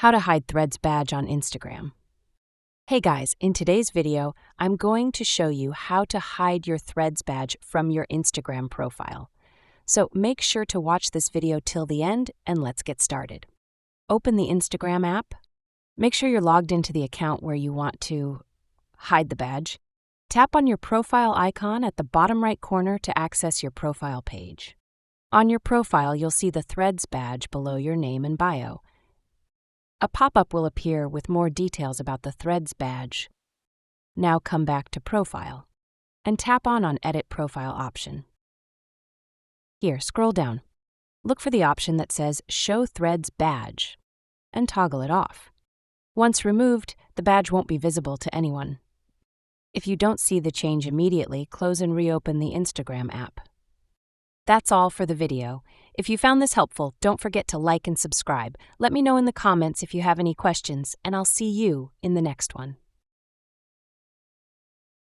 How to hide Threads badge on Instagram. Hey guys, in today's video, I'm going to show you how to hide your Threads badge from your Instagram profile. So make sure to watch this video till the end and let's get started. Open the Instagram app. Make sure you're logged into the account where you want to hide the badge. Tap on your profile icon at the bottom right corner to access your profile page. On your profile, you'll see the Threads badge below your name and bio. A pop-up will appear with more details about the Threads badge. Now come back to Profile and tap on Edit Profile option. Here, scroll down. Look for the option that says Show Threads Badge and toggle it off. Once removed, the badge won't be visible to anyone. If you don't see the change immediately, close and reopen the Instagram app. That's all for the video. If you found this helpful, don't forget to like and subscribe. Let me know in the comments if you have any questions, and I'll see you in the next one.